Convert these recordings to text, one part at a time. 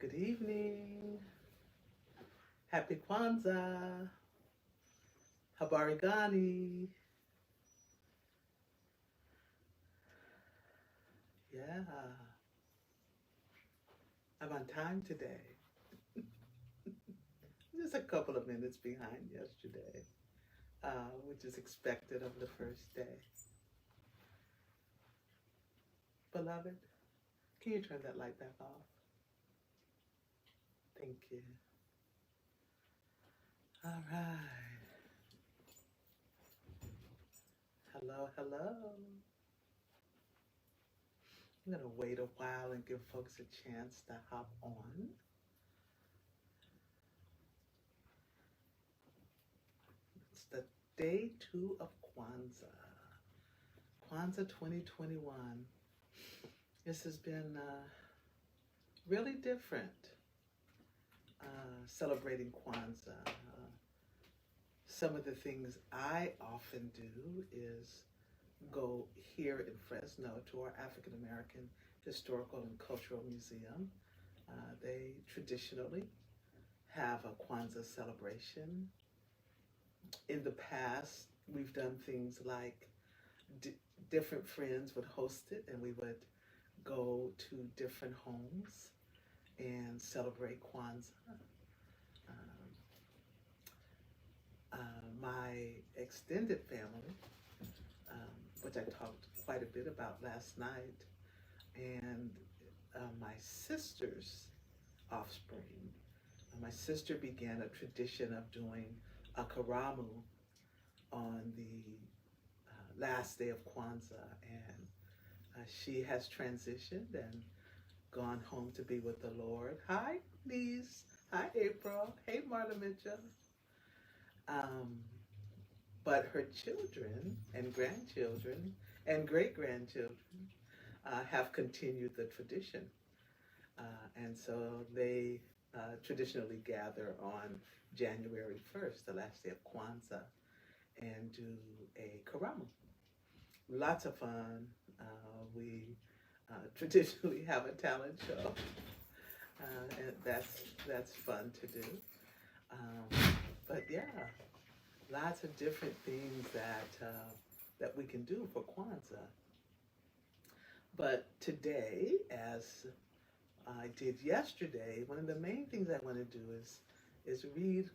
Good evening. Happy Kwanzaa. Habari gani. Yeah, I'm on time today. Just a couple of minutes behind yesterday, which is expected of the first day. Beloved, can you turn that light back off? Thank you. All right. Hello, hello. I'm going to wait a while and give folks a chance to hop on. It's the day 2 of Kwanzaa. Kwanzaa 2021. This has been really different, celebrating Kwanzaa. Some of the things I often do is go here in Fresno to our African American Historical and Cultural Museum. They traditionally have a Kwanzaa celebration. In the past, we've done things like different friends would host it, and we would go to different homes and celebrate Kwanzaa. My extended family, which I talked quite a bit about last night, and my sister's offspring. My sister began a tradition of doing a karamu on the last day of Kwanzaa, and she has transitioned and gone home to be with the Lord. Hi, Lise. Hi, April. Hey, Marla Mitchell. But her children and grandchildren and great-grandchildren have continued the tradition. And so they traditionally gather on January 1st, the last day of Kwanzaa, and do a karamu. Lots of fun. We traditionally have a talent show, and that's fun to do. But yeah, lots of different things that we can do for Kwanzaa. But today, as I did yesterday, one of the main things I want to do is read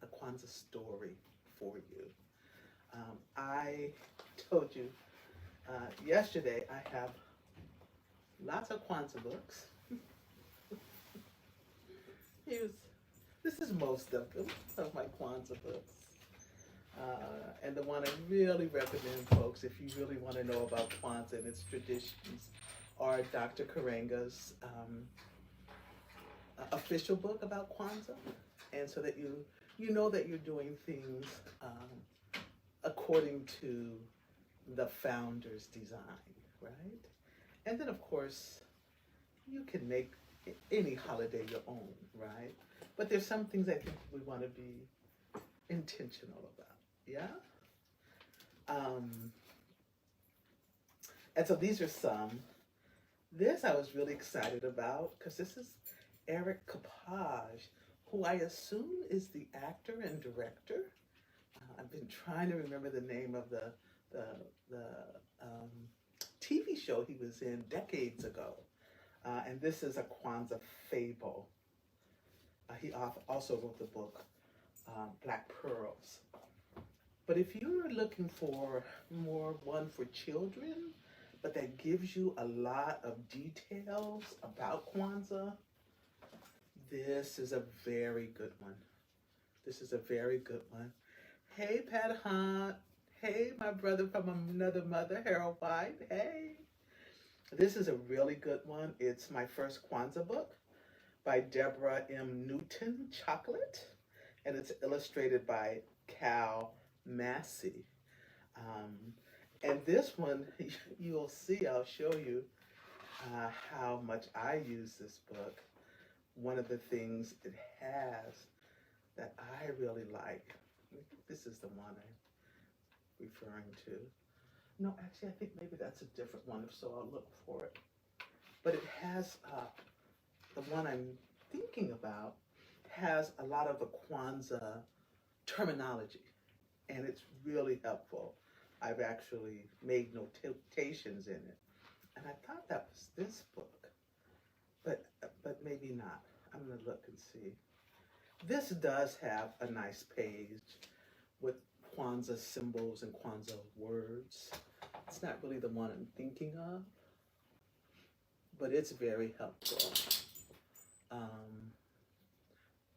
a Kwanzaa story for you. I told you yesterday I have lots of Kwanzaa books. This is most of them, of my Kwanzaa books. And the one I really recommend, folks, if you really want to know about Kwanzaa and its traditions, are Dr. Karenga's official book about Kwanzaa. And so that you know that you're doing things according to the founder's design, right? And then, of course, you can make any holiday your own, right? But there's some things I think we want to be intentional about, yeah? And so these are some. This I was really excited about because this is Eric Kapaj, who I assume is the actor and director. I've been trying to remember the name of the TV show he was in decades ago. And this is a Kwanzaa fable. He also wrote the book, Black Pearls. But if you're looking for more one for children, but that gives you a lot of details about Kwanzaa, this is a very good one. This is a very good one. Hey, Pat Hunt. Hey, my brother from another mother, Harold White. Hey. This is a really good one. It's my first Kwanzaa book by Deborah M. Newton Chocolate, and it's illustrated by Cal Massey. And this one, you'll see, I'll show you how much I use this book. One of the things it has that I really like, I think this is the one I'm referring to. No, actually, I think maybe that's a different one, if so, I'll look for it. But it has the one I'm thinking about has a lot of the Kwanzaa terminology, and it's really helpful. I've actually made notations in it, and I thought that was this book, but maybe not. I'm gonna look and see. This does have a nice page with Kwanzaa symbols and Kwanzaa words. It's not really the one I'm thinking of, but it's very helpful.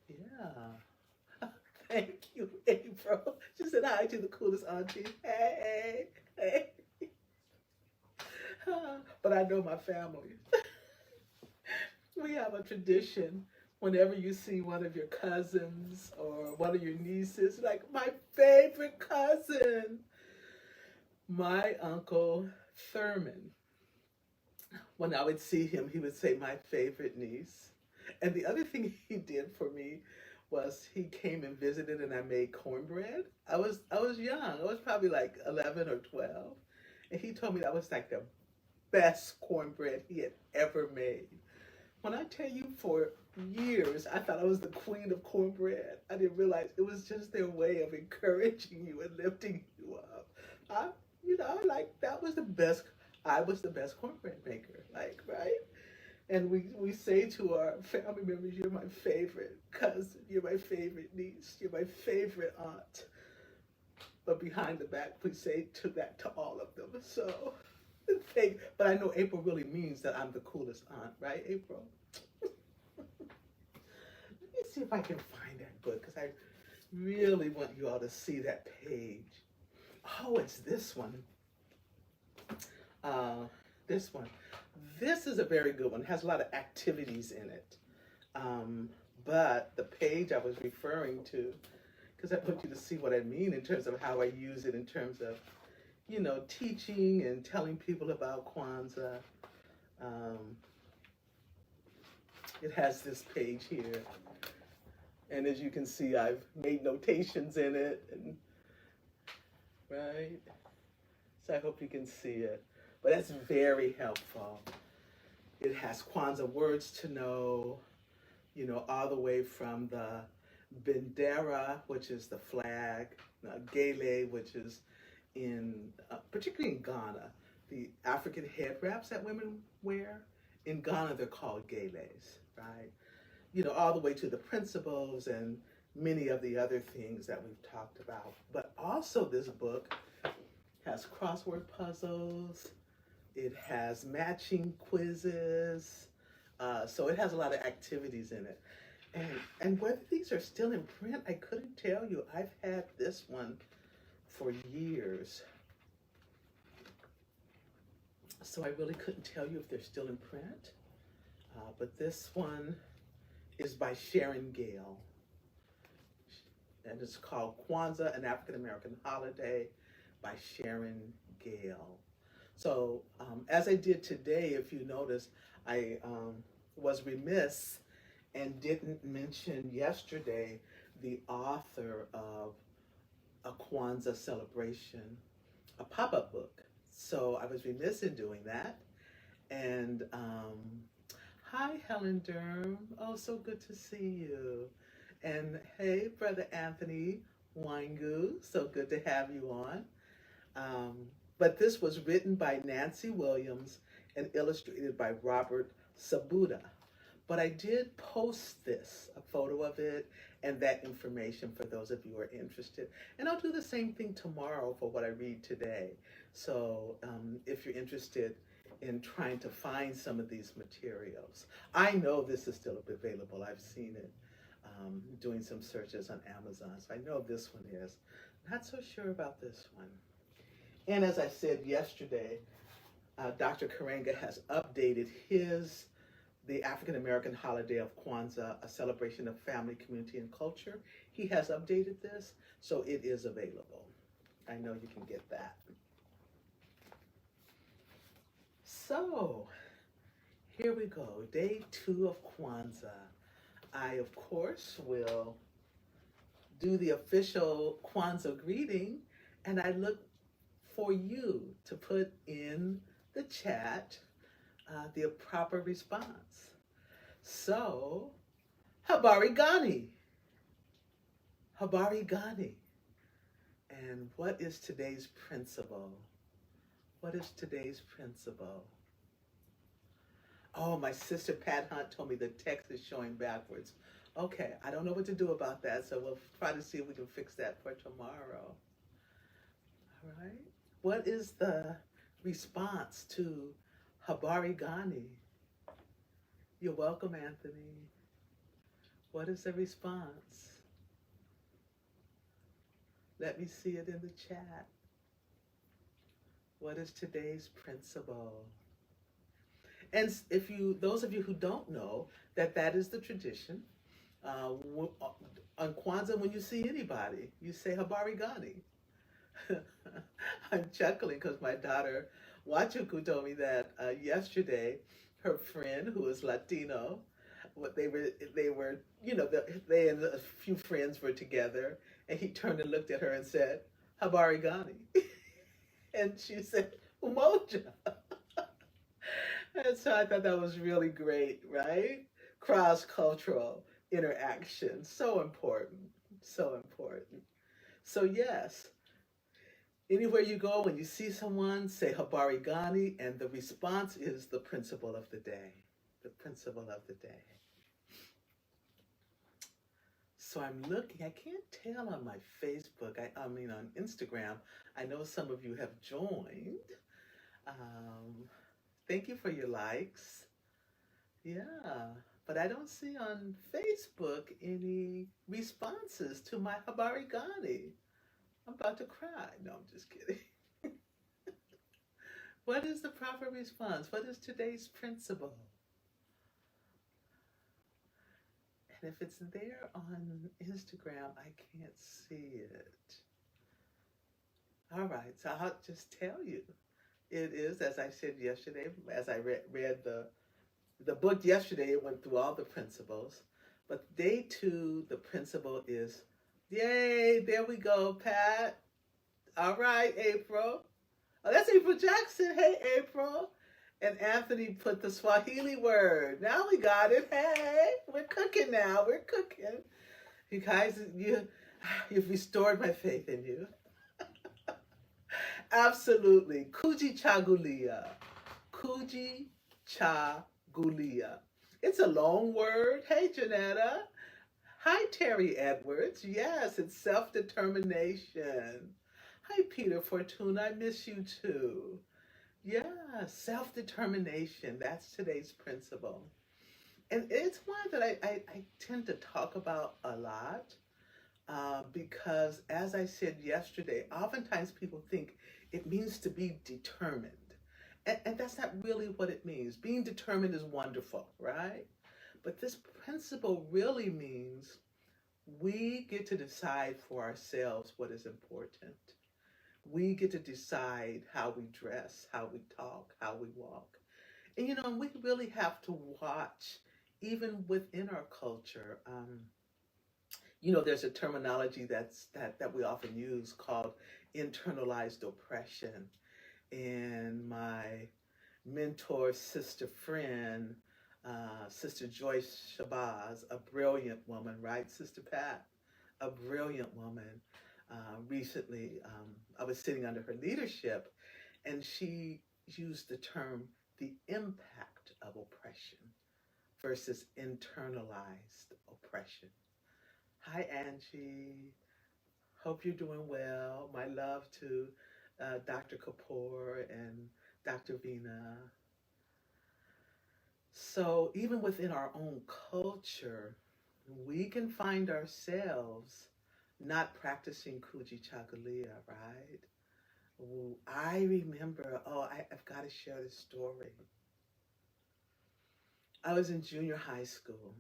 Yeah. Thank you, April. She said hi to the coolest auntie. Hey, hey. But I know my family. We have a tradition. Whenever you see one of your cousins or one of your nieces, like my favorite cousin, my uncle Thurman, when I would see him, he would say, my favorite niece. And the other thing he did for me was he came and visited and I made cornbread. I was young. I was probably like 11 or 12. And he told me that was like the best cornbread he had ever made. When I tell you, for years, I thought I was the queen of cornbread. I didn't realize it was just their way of encouraging you and lifting you up. That was the best. I was the best cornbread maker, right? And we say to our family members, you're my favorite cousin, you're my favorite niece, you're my favorite aunt. But behind the back, we say that to all of them. So, but I know April really means that I'm the coolest aunt, right, April? Let me see if I can find that book, because I really want you all to see that page. Oh, it's this one. This one. This is a very good one. It has a lot of activities in it. But the page I was referring to, because I want you to see what I mean in terms of how I use it in terms of, teaching and telling people about Kwanzaa. It has this page here. And as you can see, I've made notations in it. And, right? So I hope you can see it. But that's very helpful. It has Kwanzaa words to know, all the way from the Bendera, which is the flag, Gele, which is particularly in Ghana, the African head wraps that women wear. In Ghana, they're called Geles, right? All the way to the principles and many of the other things that we've talked about. But also this book has crossword puzzles. It has matching quizzes. So it has a lot of activities in it. And whether these are still in print, I couldn't tell you. I've had this one for years. So I really couldn't tell you if they're still in print. But this one is by Sharon Gale. And it's called Kwanzaa, an African American Holiday, by Sharon Gale. So as I did today, if you notice, I was remiss and didn't mention yesterday the author of a Kwanzaa celebration, a pop-up book. So I was remiss in doing that. And hi, Helen Durham. Oh, so good to see you. And hey, Brother Anthony Wangu. So good to have you on. But this was written by Nancy Williams and illustrated by Robert Sabuda. But I did post this, a photo of it, and that information for those of you who are interested. And I'll do the same thing tomorrow for what I read today. So if you're interested in trying to find some of these materials. I know this is still available. I've seen it doing some searches on Amazon. So I know this one is. Not so sure about this one. And as I said yesterday, Dr. Karenga has updated the African American holiday of Kwanzaa, a celebration of family, community, and culture. He has updated this, so it is available. I know you can get that. So, here we go, day 2 of Kwanzaa. I, of course, will do the official Kwanzaa greeting, and I look for you to put in the chat the proper response. So, Habari Gani. Habari Gani. And what is today's principle? What is today's principle? Oh, my sister Pat Hunt told me the text is showing backwards. Okay, I don't know what to do about that, so we'll try to see if we can fix that for tomorrow. All right. What is the response to Habari Gani? You're welcome, Anthony. What is the response? Let me see it in the chat. What is today's principle? And if you, those of you who don't know, that is the tradition. On Kwanzaa, when you see anybody, you say Habari Gani. I'm chuckling because my daughter Wachuku told me that yesterday her friend who is Latino, they were, you know, they and a few friends were together, and he turned and looked at her and said, Habari Gani. And she said, Umoja. And so I thought that was really great, right? Cross-cultural interaction, so important, so important. So yes, anywhere you go, when you see someone, say Habari Gani, and the response is the principle of the day, the principle of the day. So I'm looking, I can't tell on my Facebook, I mean on Instagram, I know some of you have joined. Thank you for your likes. Yeah, but I don't see on Facebook any responses to my Habari Gani. I'm about to cry. No, I'm just kidding. What is the proper response? What is today's principle? And if it's there on Instagram, I can't see it. All right, so I'll just tell you. It is, as I said yesterday, as I read the book yesterday, it went through all the principles. But day 2, the principle is, yay, there we go, Pat. All right, April. Oh, that's April Jackson. Hey, April. And Anthony put the Swahili word. Now we got it. Hey, we're cooking now. We're cooking. You guys, you've restored my faith in you. Absolutely. Kujichagulia. Kujichagulia. It's a long word. Hey, Janetta. Hi, Terry Edwards. Yes, it's self-determination. Hi, Peter Fortuna. I miss you too. Yeah, self-determination. That's today's principle. And it's one that I tend to talk about a lot because, as I said yesterday, oftentimes people think it means to be determined. And that's not really what it means. Being determined is wonderful, right? But this principle really means we get to decide for ourselves what is important. We get to decide how we dress, how we talk, how we walk. And, you know, we really have to watch, even within our culture. You know, there's a terminology that we often use called internalized oppression. And my mentor, sister friend, Sister Joyce Shabazz, a brilliant woman, right, Sister Pat? A brilliant woman. Recently, I was sitting under her leadership, and she used the term the impact of oppression versus internalized oppression. Hi, Angie. Hope you're doing well. My love to Dr. Kapoor and Dr. Vina. So even within our own culture, we can find ourselves not practicing Kujichagulia, right? Ooh, I remember, I've got to share this story. I was in junior high school,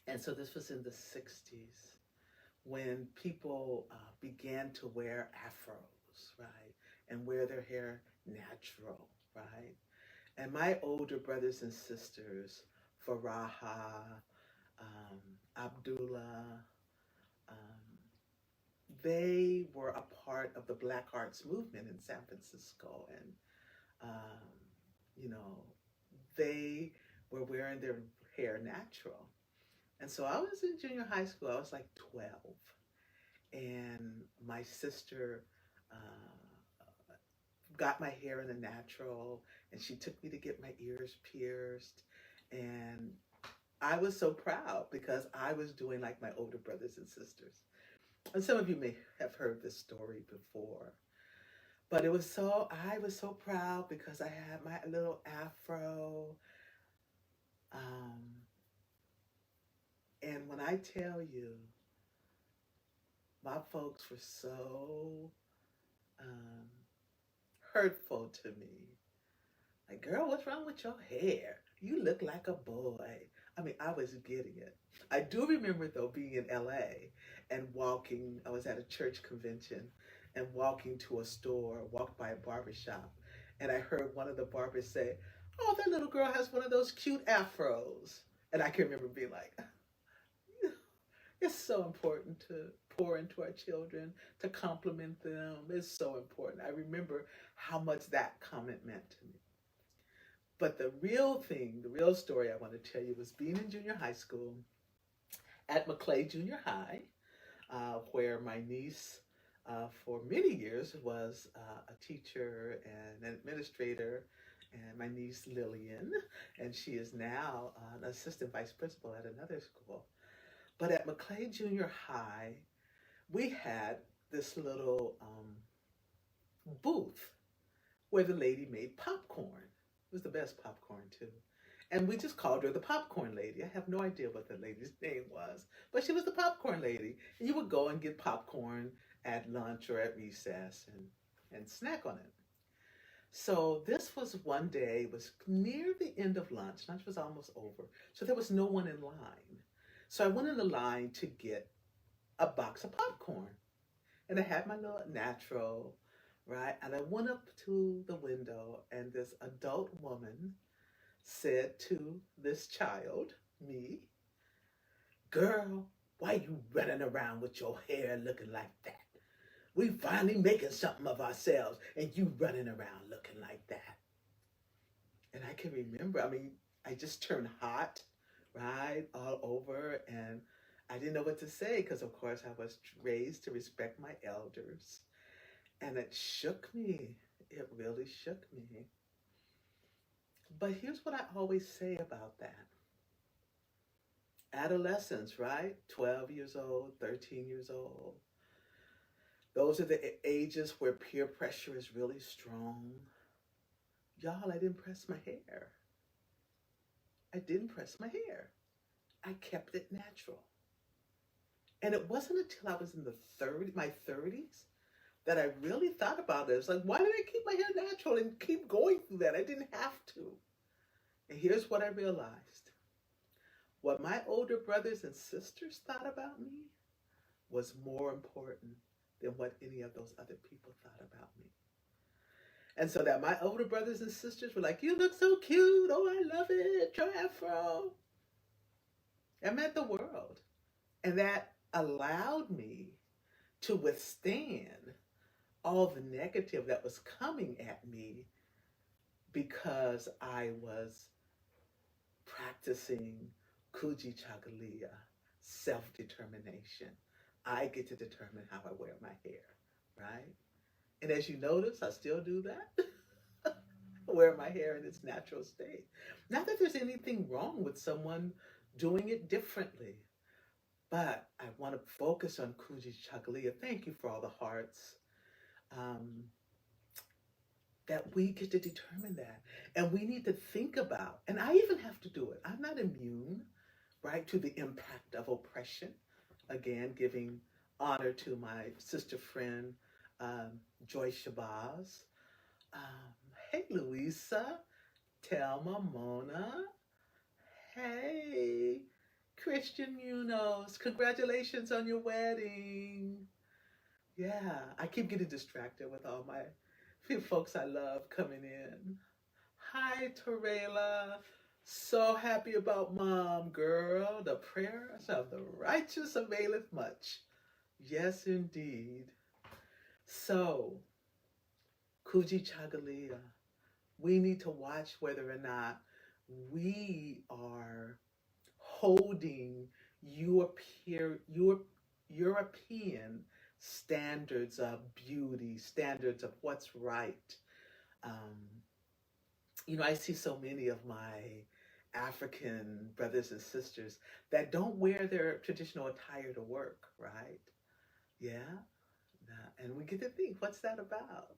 and so this was in the 60s when people began to wear afros, right? And wear their hair natural, right? And my older brothers and sisters, Faraha, Abdullah, they were a part of the Black Arts movement in San Francisco. And, you know, they were wearing their hair natural. And so I was in junior high school. I was like 12. And my sister got my hair in a natural, and she took me to get my ears pierced. And I was so proud because I was doing like my older brothers and sisters. And some of you may have heard this story before. But I was so proud because I had my little afro. Um, and when I tell you, my folks were so um, hurtful to me. Like, girl, what's wrong with your hair? You look like a boy. I mean, I was getting it. I do remember, though, being in LA and walking. I was at a church convention and walking to a store, walked by a barber shop, and I heard one of the barbers say, "Oh, that little girl has one of those cute afros." And I can remember being like, it's so important to pour into our children, to compliment them. It's so important. I remember how much that comment meant to me. But the real thing, the real story I want to tell you was being in junior high school at McClay Junior High, where my niece, for many years, was a teacher and an administrator, and my niece Lillian, and she is now an assistant vice principal at another school. But at McClay Junior High, we had this little booth where the lady made popcorn. It was the best popcorn, too. And we just called her the popcorn lady. I have no idea what the lady's name was, but she was the popcorn lady. And you would go and get popcorn at lunch or at recess and snack on it. So this was one day, it was near the end of lunch. Lunch was almost over. So there was no one in line. So I went in the line to get a box of popcorn. And I had my little natural, right? And I went up to the window, and this adult woman said to this child, me, "Girl, why you running around with your hair looking like that? We finally making something of ourselves, and you running around looking like that." And I can remember, I just turned hot, right, all over, and I didn't know what to say because, of course, I was raised to respect my elders. And it shook me. It really shook me. But here's what I always say about that. Adolescence, right? 12 years old, 13 years old. Those are the ages where peer pressure is really strong. Y'all, I didn't press my hair. I didn't press my hair. I kept it natural. And it wasn't until I was in my 30s that I really thought about it. It's like, why did I keep my hair natural and keep going through that? I didn't have to. And here's what I realized. What my older brothers and sisters thought about me was more important than what any of those other people thought about me. And so that my older brothers and sisters were like, "You look so cute. Oh, I love it. Your afro." It meant the world. And that allowed me to withstand all the negative that was coming at me because I was practicing Kujichagulia, self-determination. I get to determine how I wear my hair, right? And as you notice, I still do that. I wear my hair in its natural state. Not that there's anything wrong with someone doing it differently, but I want to focus on Kujichagulia. Thank you for all the hearts. That we get to determine that. And we need to think about, and I even have to do it. I'm not immune, right, to the impact of oppression. Again, giving honor to my sister friend, Joy Shabazz. Hey, Louisa, Telma, Mona. Hey, Christian Munoz, congratulations on your wedding. Yeah, I keep getting distracted with all my few folks I love coming in. Hi, Terela. So happy about Mom, girl. The prayers of the righteous availeth much. Yes, indeed. So, Kujichagulia, we need to watch whether or not we are holding European standards of beauty, standards of what's right. Um, I see so many of my African brothers and sisters that don't wear their traditional attire to work, right? Yeah. And we get to think, what's that about?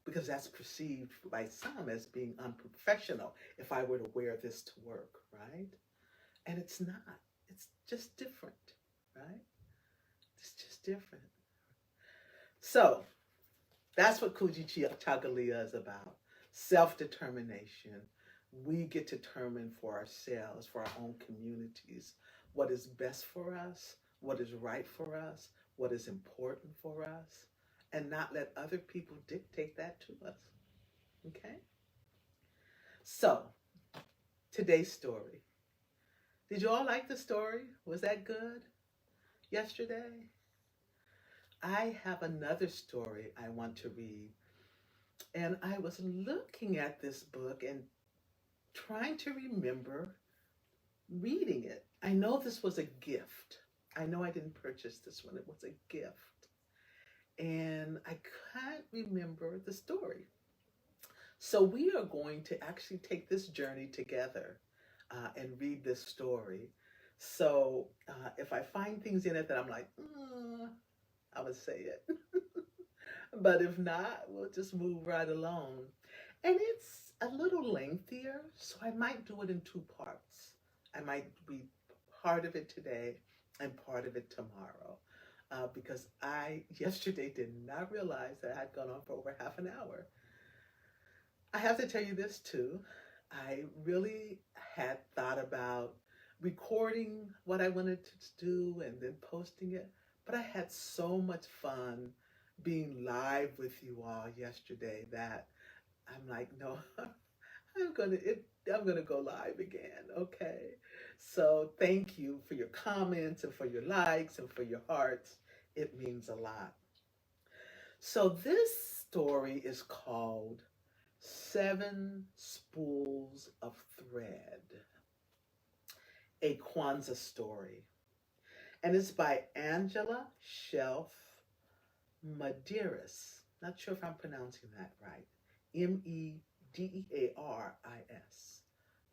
Because that's perceived by some as being unprofessional if I were to wear this to work, right? And it's not. It's just different, right? It's just different. So that's what Kujichagulia is about. Self-determination. We get to determine for ourselves, for our own communities, what is best for us, what is right for us, what is important for us, and not let other people dictate that to us. Okay? So, today's story. Did you all like the story? Was that good yesterday? I have another story I want to read. And I was looking at this book and trying to remember reading it. I know this was a gift. I know I didn't purchase this one. It was a gift. And I can't remember the story. So we are going to actually take this journey together and read this story. So if I find things in it that I'm like, I would say it. But if not, we'll just move right along. And it's a little lengthier, so I might do it in two parts. I might read part of it today and part of it tomorrow. Because I yesterday did not realize that I had gone on for over half an hour. I have to tell you this too. I really had thought about recording what I wanted to do and then posting it, but I had so much fun being live with you all yesterday that I'm like, no, I'm gonna go live again, okay? So thank you for your comments and for your likes and for your hearts. It means a lot. So this story is called 7 Spools of Thread, a Kwanzaa story. And it's by Angela Shelf Medearis. Not sure if I'm pronouncing that right.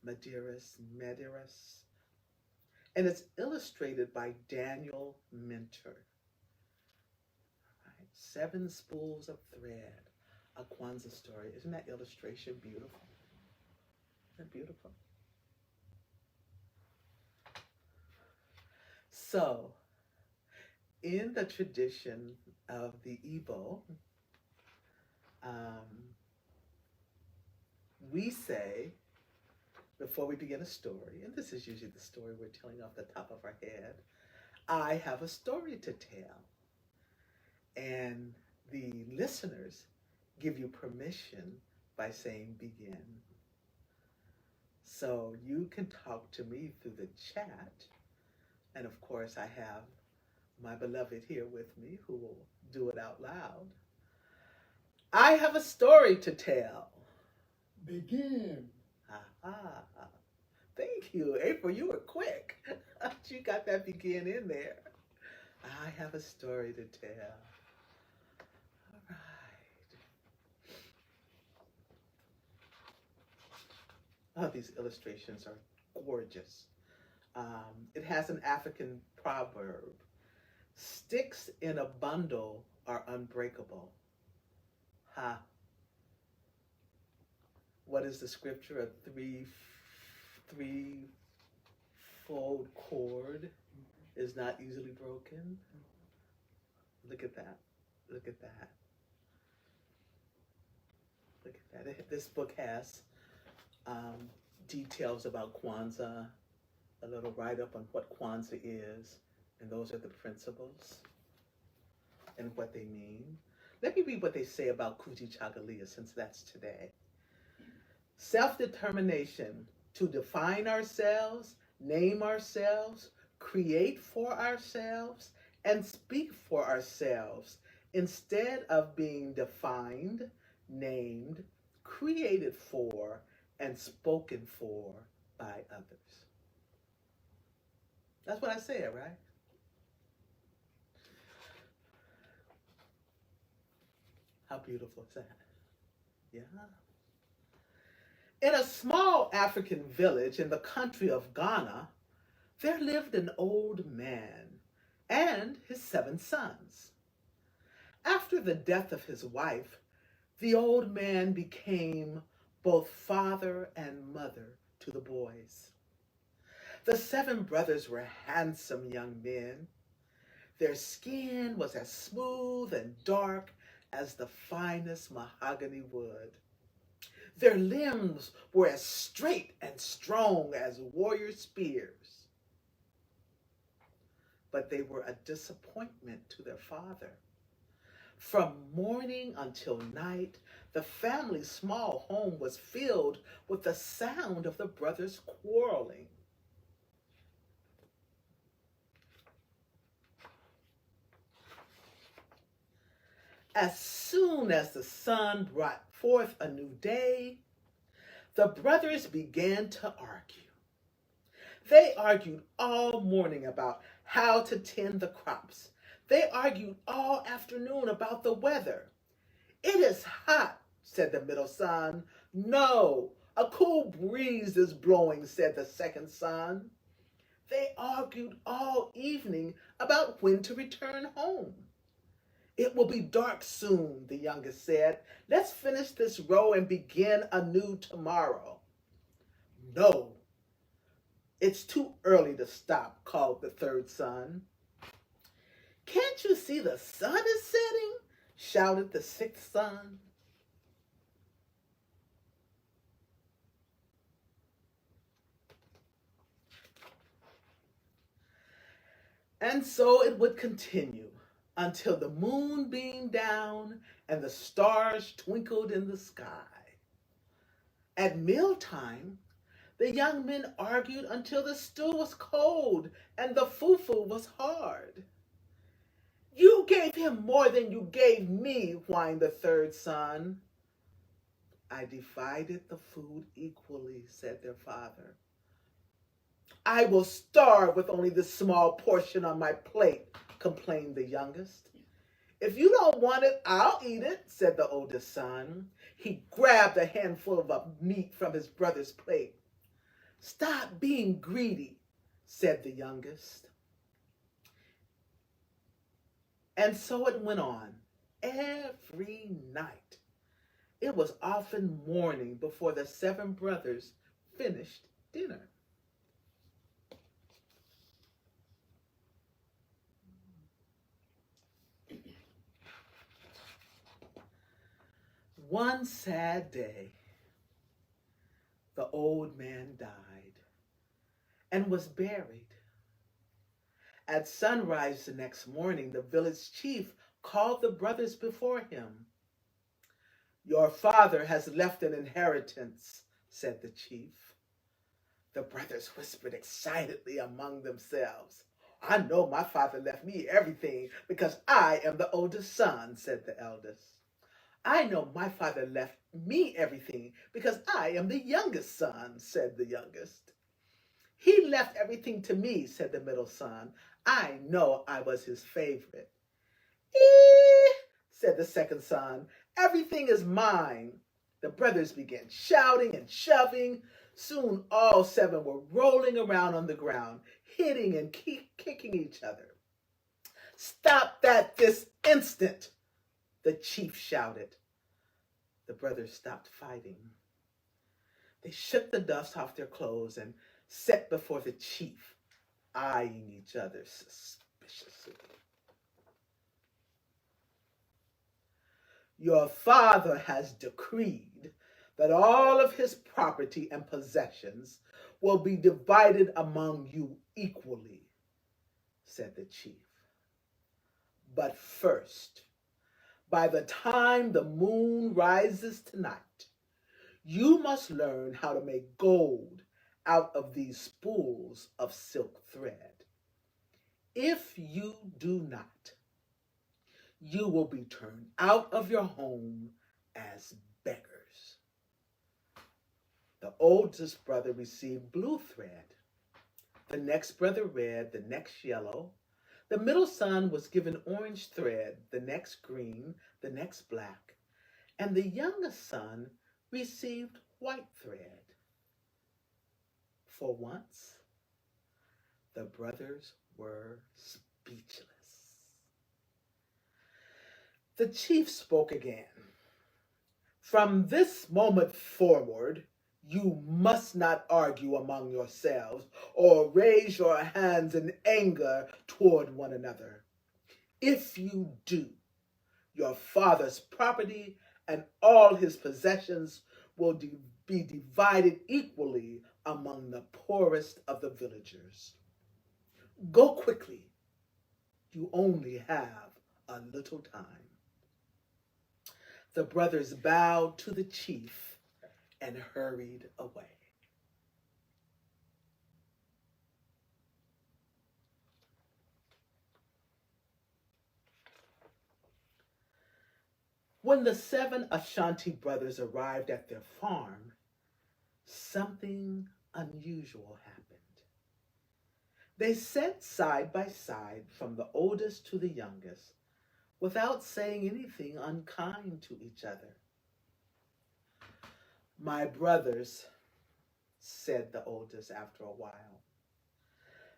Medearis. Medearis. And it's illustrated by Daniel Minter. Right. 7 Spools of Thread, a Kwanzaa story. Isn't that illustration beautiful? Isn't that beautiful? So, in the tradition of the Igbo, we say, before we begin a story, and this is usually the story we're telling off the top of our head, I have a story to tell. And the listeners give you permission by saying begin. So you can talk to me through the chat. And of course, I have my beloved here with me who will do it out loud. I have a story to tell. Begin. Thank you. April, you were quick. You got that begin in there. I have a story to tell. All right. Oh, these illustrations are gorgeous. It has an African proverb. Sticks in a bundle are unbreakable. Ha. What is the scripture? A three-fold cord is not easily broken. Look at that. Look at that. Look at that. This book has details about Kwanzaa, a little write-up on what Kwanzaa is, and those are the principles and what they mean. Let me read what they say about Kujichagulia, since that's today. Self-determination, to define ourselves, name ourselves, create for ourselves, and speak for ourselves, instead of being defined, named, created for, and spoken for by others. That's what I said, right? How beautiful is that? Yeah. In a small African village in the country of Ghana, there lived an old man and his 7 sons. After the death of his wife, the old man became both father and mother to the boys. The 7 brothers were handsome young men. Their skin was as smooth and dark as the finest mahogany wood. Their limbs were as straight and strong as warrior spears. But they were a disappointment to their father. From morning until night, the family's small home was filled with the sound of the brothers quarreling. As soon as the sun brought forth a new day, the brothers began to argue. They argued all morning about how to tend the crops. They argued all afternoon about the weather. "It is hot," said the middle son. "No, a cool breeze is blowing," said the second son. They argued all evening about when to return home. "It will be dark soon," the youngest said. "Let's finish this row and begin anew tomorrow." "No, it's too early to stop," called the third son. "Can't you see the sun is setting?" shouted the sixth son. And so it would continue until the moon beamed down and the stars twinkled in the sky. At mealtime, the young men argued until the stew was cold and the fufu was hard. "You gave him more than you gave me," whined the third son. "I divided the food equally," said their father. "I will starve with only this small portion on my plate," complained the youngest. "If you don't want it, I'll eat it," said the oldest son. He grabbed a handful of meat from his brother's plate. "Stop being greedy," said the youngest. And so it went on every night. It was often morning before the 7 brothers finished dinner. One sad day, the old man died and was buried. At sunrise the next morning, the village chief called the brothers before him. "Your father has left an inheritance," said the chief. The brothers whispered excitedly among themselves. "I know my father left me everything because I am the oldest son," said the eldest. "I know my father left me everything because I am the youngest son," said the youngest. "He left everything to me," said the middle son. "I know I was his favorite." Said the second son. "Everything is mine." The brothers began shouting and shoving. Soon all 7 were rolling around on the ground, hitting and kicking each other. "Stop that this instant," the chief shouted. The brothers stopped fighting. They shook the dust off their clothes and sat before the chief, eyeing each other suspiciously. "Your father has decreed that all of his property and possessions will be divided among you equally," said the chief. "But first, by the time the moon rises tonight, you must learn how to make gold out of these spools of silk thread. If you do not, you will be turned out of your home as beggars." The oldest brother received blue thread. The next brother red, the next yellow. The middle son was given orange thread, the next green, the next black. And the youngest son received white thread. For once, the brothers were speechless. The chief spoke again. From this moment forward, you must not argue among yourselves or raise your hands in anger toward one another. If you do, your father's property and all his possessions will be divided equally among the poorest of the villagers. Go quickly. You only have a little time. The brothers bowed to the chief and hurried away. When the 7 Ashanti brothers arrived at their farm, something unusual happened. They sat side by side from the oldest to the youngest without saying anything unkind to each other. My brothers, said the oldest after a while,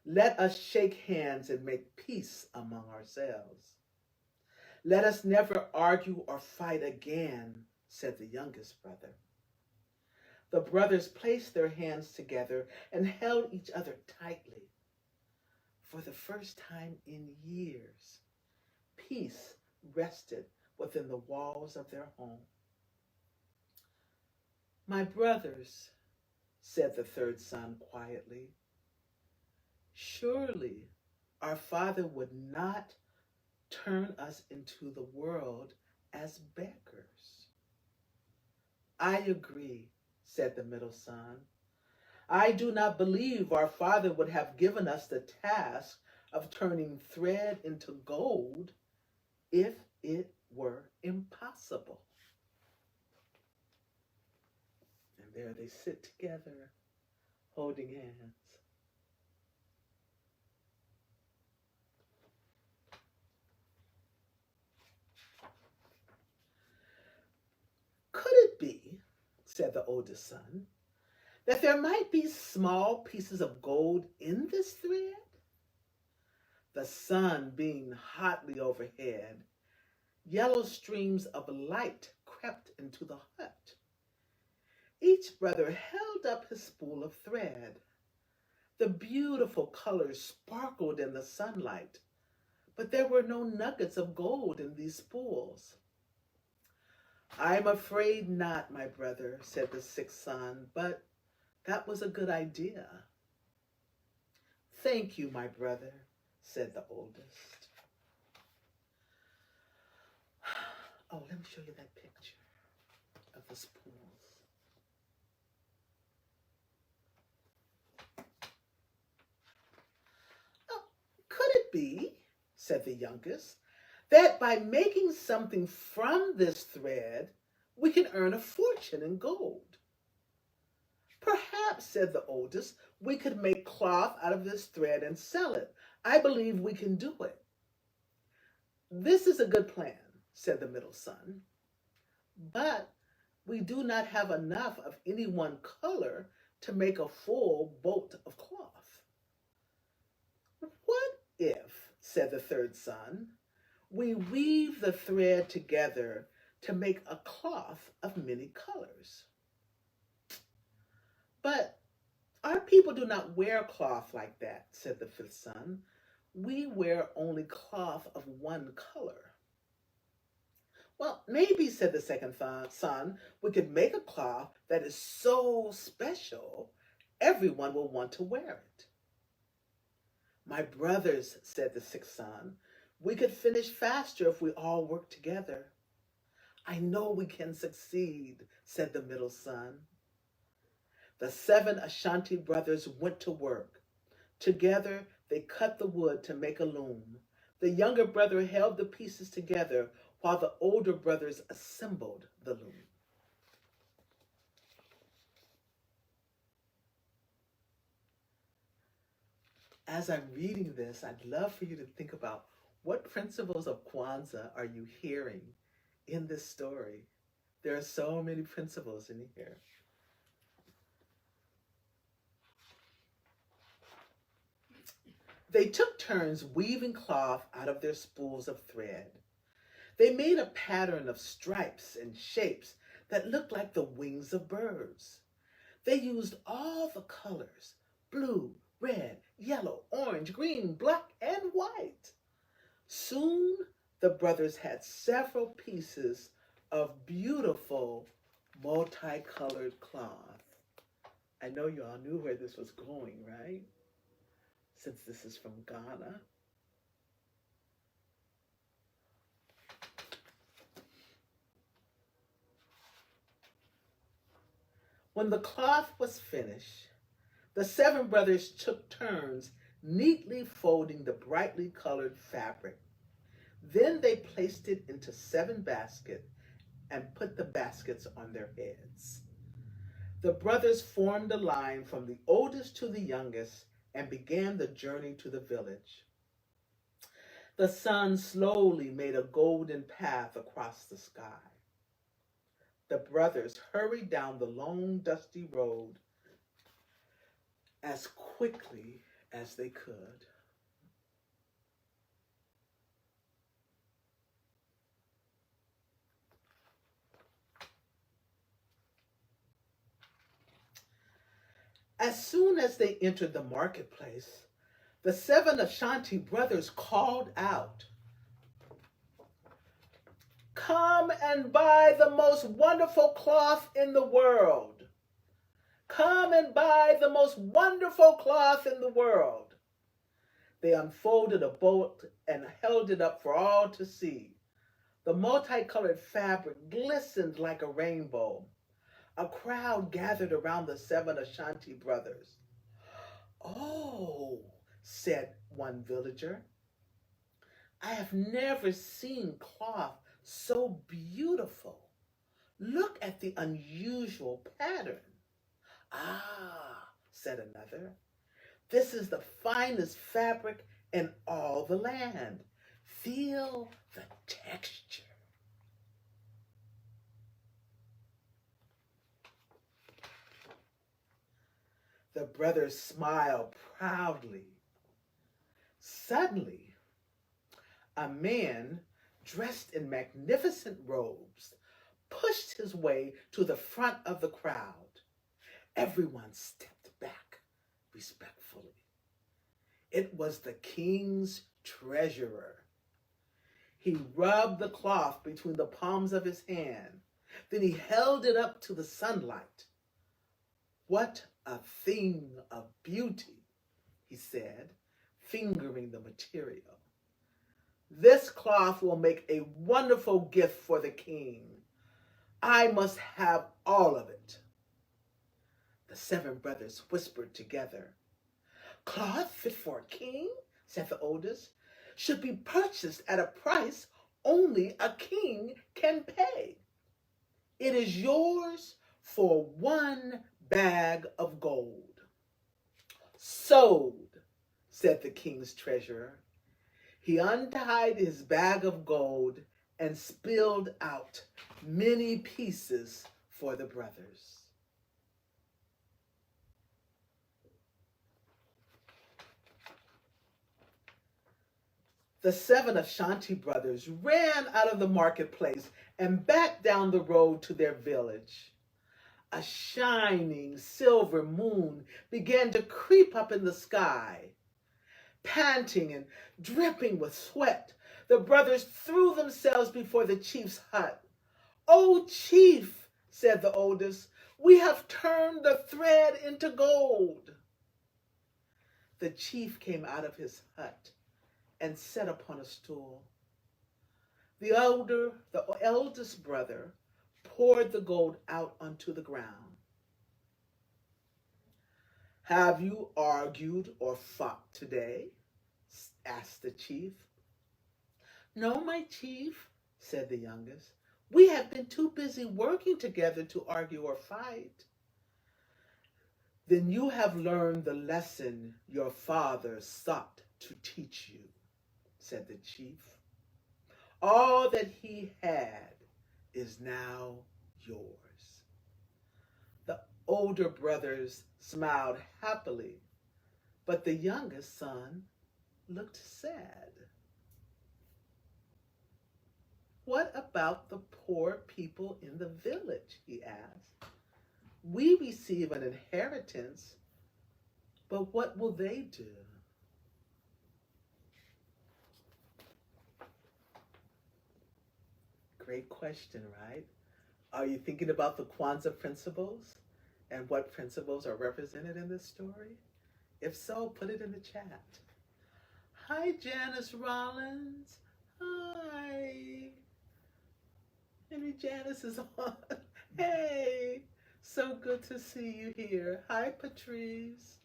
let us shake hands and make peace among ourselves. Let us never argue or fight again, said the youngest brother. The brothers placed their hands together and held each other tightly. For the first time in years, peace rested within the walls of their home. My brothers, said the third son quietly, surely our father would not turn us into the world as beggars. I agree, said the middle son. I do not believe our father would have given us the task of turning thread into gold if it were impossible. And there they sit together, holding hands. Could it be, said the oldest son, that there might be small pieces of gold in this thread? The sun being hotly overhead, yellow streams of light crept into the hut. Each brother held up his spool of thread. The beautiful colors sparkled in the sunlight, but there were no nuggets of gold in these spools. I'm afraid not, my brother, said the sixth son, but that was a good idea. Thank you, my brother, said the oldest. Oh, let me show you that picture of the spools. Oh, could it be, said the youngest, that by making something from this thread, we can earn a fortune in gold? Perhaps, said the oldest, we could make cloth out of this thread and sell it. I believe we can do it. This is a good plan, said the middle son, but we do not have enough of any one color to make a full bolt of cloth. What if, said the third son, we weave the thread together to make a cloth of many colors? But our people do not wear cloth like that, said the fifth son. We wear only cloth of one color. Well, maybe, said the second son, we could make a cloth that is so special, everyone will want to wear it. My brothers, said the sixth son, we could finish faster if we all work together. I know we can succeed, said the middle son. The 7 Ashanti brothers went to work. Together, they cut the wood to make a loom. The younger brother held the pieces together while the older brothers assembled the loom. as I'm reading this, I'd love for you to think about what principles of Kwanzaa are you hearing in this story? There are so many principles in here. They took turns weaving cloth out of their spools of thread. They made a pattern of stripes and shapes that looked like the wings of birds. They used all the colors: blue, red, yellow, orange, green, black, and white. Soon the brothers had several pieces of beautiful multicolored cloth. I know you all knew where this was going, right? Since this is from Ghana. When the cloth was finished, the 7 brothers took turns neatly folding the brightly colored fabric. Then they placed it into 7 baskets and put the baskets on their heads. The brothers formed a line from the oldest to the youngest and began the journey to the village. The sun slowly made a golden path across the sky. The brothers hurried down the long, dusty road as quickly as they could. As soon as they entered the marketplace, the 7 Ashanti brothers called out, "Come and buy the most wonderful cloth in the world. Come and buy the most wonderful cloth in the world." They unfolded a bolt and held it up for all to see. The multicolored fabric glistened like a rainbow. A crowd gathered around the 7 Ashanti brothers. "Oh," said one villager, "I have never seen cloth so beautiful. Look at the unusual pattern." "Ah," said another, "this is the finest fabric in all the land. Feel the texture." The brothers smiled proudly. Suddenly, a man dressed in magnificent robes pushed his way to the front of the crowd. Everyone stepped back respectfully. It was the king's treasurer. He rubbed the cloth between the palms of his hand. Then he held it up to the sunlight. "What a thing of beauty," he said, fingering the material. "This cloth will make a wonderful gift for the king. I must have all of it." The 7 brothers whispered together. "Cloth fit for a king," said the oldest, "should be purchased at a price only a king can pay. It is yours for 1 bag of gold." "Sold," said the king's treasurer. He untied his bag of gold and spilled out many pieces for the brothers. The 7 Ashanti brothers ran out of the marketplace and back down the road to their village. A shining silver moon began to creep up in the sky. Panting and dripping with sweat, the brothers threw themselves before the chief's hut. "Oh, chief," said the oldest, "we have turned the thread into gold." The chief came out of his hut and sat upon a stool. The eldest brother poured the gold out onto the ground. "Have you argued or fought today?" asked the chief. "No, my chief," said the youngest. "We have been too busy working together to argue or fight." then you have learned the lesson your father sought to teach you, said the chief. All that he had is now yours. The older brothers smiled happily, but the youngest son looked sad. What about the poor people in the village, he asked. We receive an inheritance, but what will they do? Great question, right? Are you thinking about the Kwanzaa principles and what principles are represented in this story? If so, put it in the chat. Hi, Janice Rollins. Hi. Maybe Janice is on. Hey, so good to see you here. Hi, Patrice.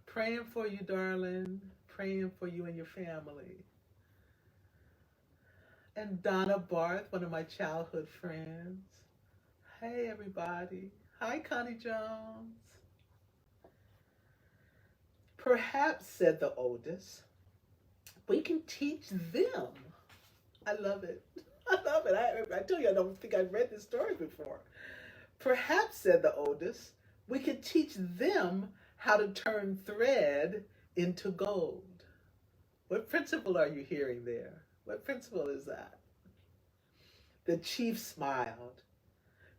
Praying for you, darling. Praying for you and your family. And Donna Barth, one of my childhood friends. Hey, everybody. Hi, Connie Jones. Perhaps, said the oldest, we can teach them. I love it. I love it. I tell you, I don't think I've read this story before. Perhaps, said the oldest, we could teach them how to turn thread into gold. What principle are you hearing there? What principle is that? The chief smiled.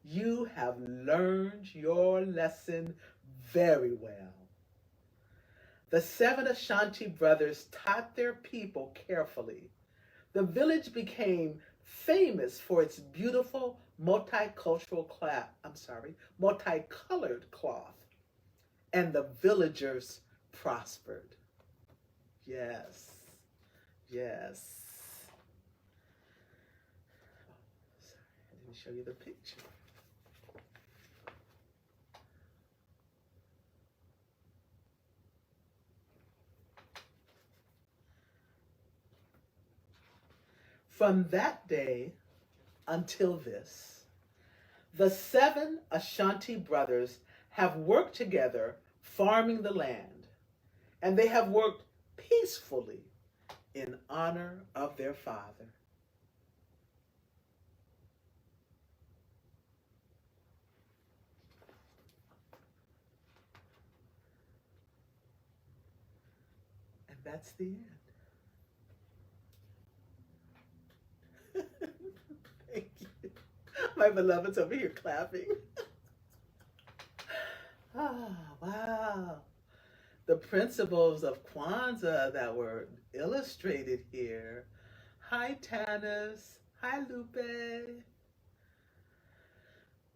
You have learned your lesson very well. The 7 Ashanti brothers taught their people carefully. The village became famous for its beautiful multicolored cloth, and the villagers prospered. Yes, yes. Sorry, I didn't show you the picture. From that day until this, the 7 Ashanti brothers have worked together farming the land, and they have worked peacefully in honor of their father. And that's the end. Thank you. My beloved's over here clapping. Ah, wow. The principles of Kwanzaa that were illustrated here. Hi, Tanis. Hi, Lupe.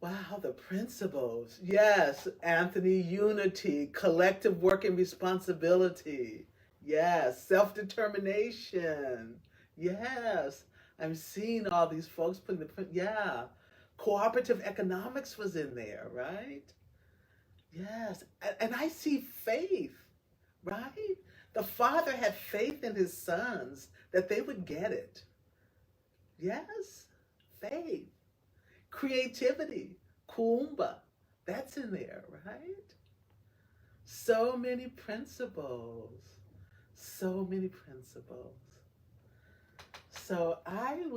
Wow, the principles. Yes, Anthony, unity, collective work and responsibility. Yes, self-determination. Yes, I'm seeing all these folks putting yeah. Cooperative economics was in there, right? Yes, and I see faith, right? The father had faith in his sons that they would get it. Yes, faith. Creativity, kuumba, that's in there, right? So many principles, so many principles. So I'm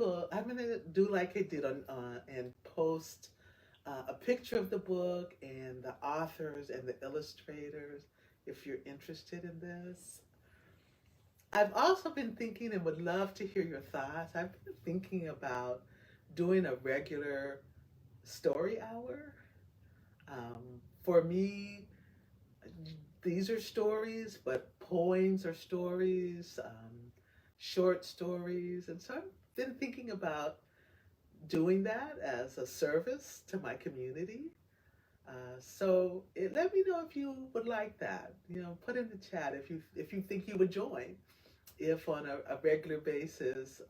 gonna do like I did and post a picture of the book and the authors and the illustrators if you're interested in this. I've also been thinking and would love to hear your thoughts. I've been thinking about doing a regular story hour. For me, these are stories, but poems are stories, short stories. And so I've been thinking about doing that as a service to my community. So let me know if you would like that. You know, put in the chat if you think you would join. If on a regular basis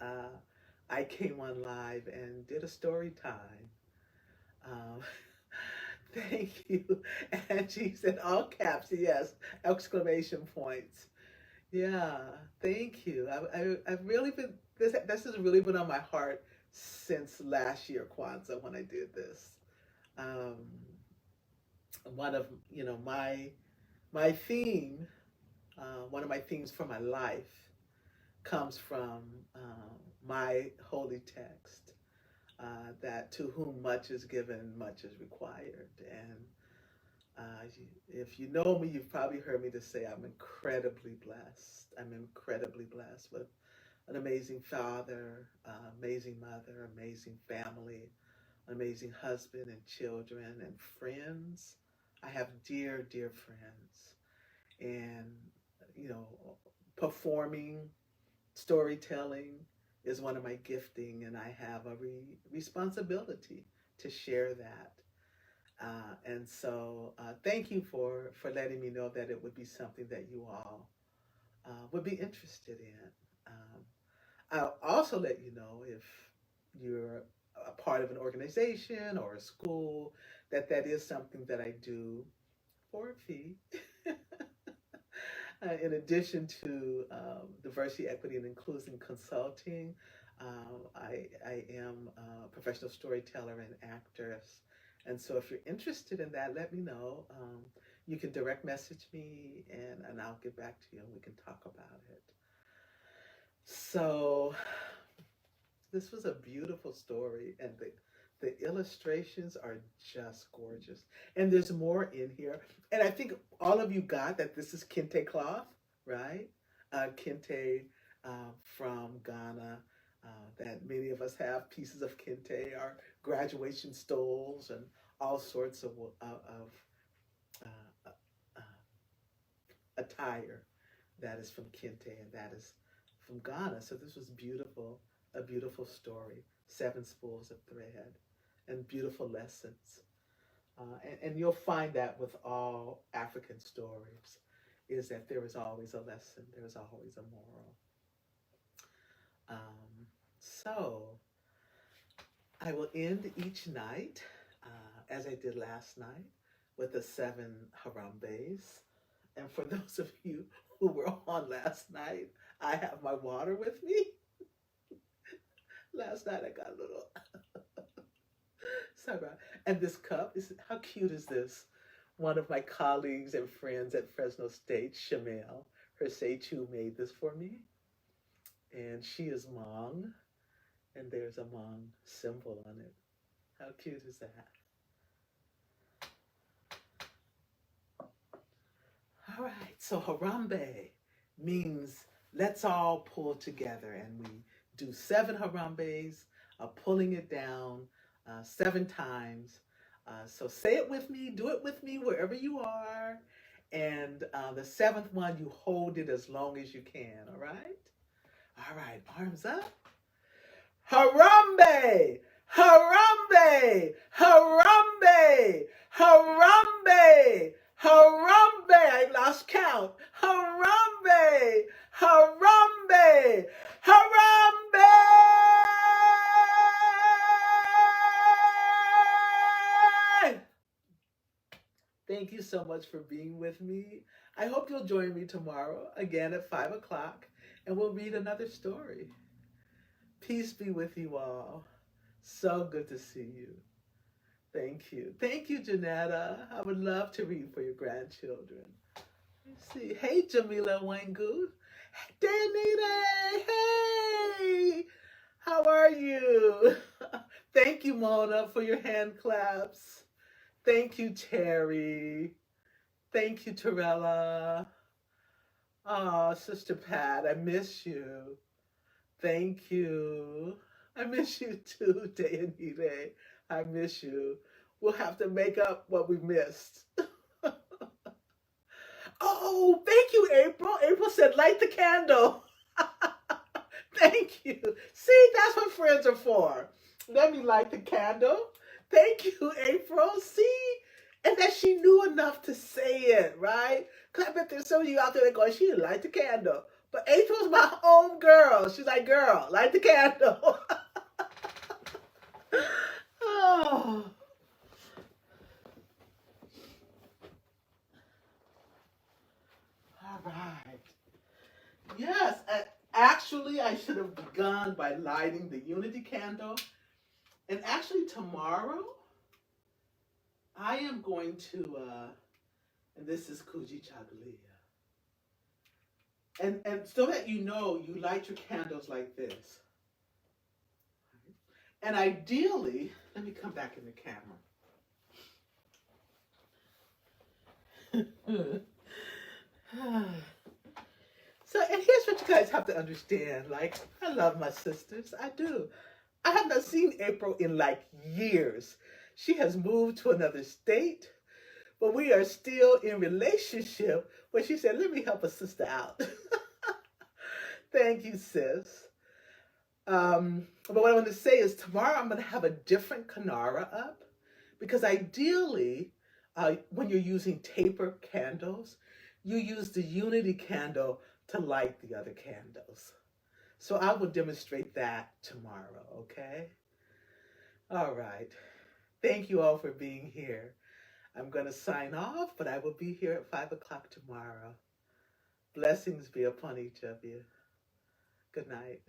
I came on live and did a story time. Thank you. Angie said all caps, yes, exclamation points. Yeah, thank you. I've really been, this has really been on my heart since last year Kwanzaa when I did this. one of, my theme, one of my themes for my life comes from my holy text, that to whom much is given, much is required. And if you know me, you've probably heard me to say I'm incredibly blessed. I'm incredibly blessed with an amazing father, amazing mother, amazing family, an amazing husband and children and friends. I have dear, dear friends. And, performing, storytelling is one of my gifting, and I have a responsibility to share that. And so thank you for letting me know that it would be something that you all would be interested in. I'll also let you know if you're a part of an organization or a school that is something that I do for a fee. In addition to diversity, equity, and inclusion consulting, I am a professional storyteller and actress. And so if you're interested in that, let me know. You can direct message me and I'll get back to you and we can talk about it. So this was a beautiful story, and the illustrations are just gorgeous. And there's more in here. And I think all of you got that this is kente cloth, right? Kente from Ghana, that many of us have pieces of kente, our graduation stoles, and all sorts of attire that is from kente, and that is from Ghana. So this was beautiful, a beautiful story, 7 spools of thread, and beautiful lessons. And you'll find that with all African stories, is that there is always a lesson, there is always a moral. So I will end each night, as I did last night, with the 7 harambes. And for those of you who were on last night, I have my water with me. Last night I got a little sorry. And this cup is, how cute is this? One of my colleagues and friends at Fresno State, Shamel, her Seichu, made this for me. And she is Hmong, and there's a Hmong symbol on it. How cute is that? All right, so Harambe means let's all pull together, and we do 7 Harambes, pulling it down 7 times. So say it with me, do it with me wherever you are, and the 7th one, you hold it as long as you can, all right? All right, arms up. Harambe! Harambe! Harambe! Harambe! Harambe! I lost count. Harambe! Harambe! Harambe! Thank you so much for being with me. I hope you'll join me tomorrow, again at 5 o'clock, and we'll read another story. Peace be with you all. So good to see you. Thank you. Thank you, Janetta. I would love to read for your grandchildren. Let's see. Hey, Jamila Wangu. Danita, hey! How are you? Thank you, Mona, for your hand claps. Thank you, Terry. Thank you, Torella. Oh, Sister Pat, I miss you. Thank you. I miss you too, Dayanite. I miss you. We'll have to make up what we missed. Oh, thank you, April. April said, light the candle. Thank you. See, that's what friends are for. Let me light the candle. Thank you, April. See? And that she knew enough to say it, right? Because I bet there's some of you out there that go, she didn't light the candle. But April's my own girl. She's like, girl, light the candle. Oh. All right. Yes, actually, I should have begun by lighting the unity candle. And actually, tomorrow, I am going to, and this is Kujichagulia. And so that you know, you light your candles like this. And ideally, let me come back in the camera. So, and here's what you guys have to understand. Like, I love my sisters. I do. I have not seen April in like years. She has moved to another state, but we are still in relationship where she said, let me help a sister out. Thank you, sis. But what I want to say is tomorrow I'm going to have a different Kanara up because ideally, when you're using taper candles, you use the unity candle to light the other candles. So I will demonstrate that tomorrow, okay? All right. Thank you all for being here. I'm going to sign off, but I will be here at 5 o'clock tomorrow. Blessings be upon each of you. Good night.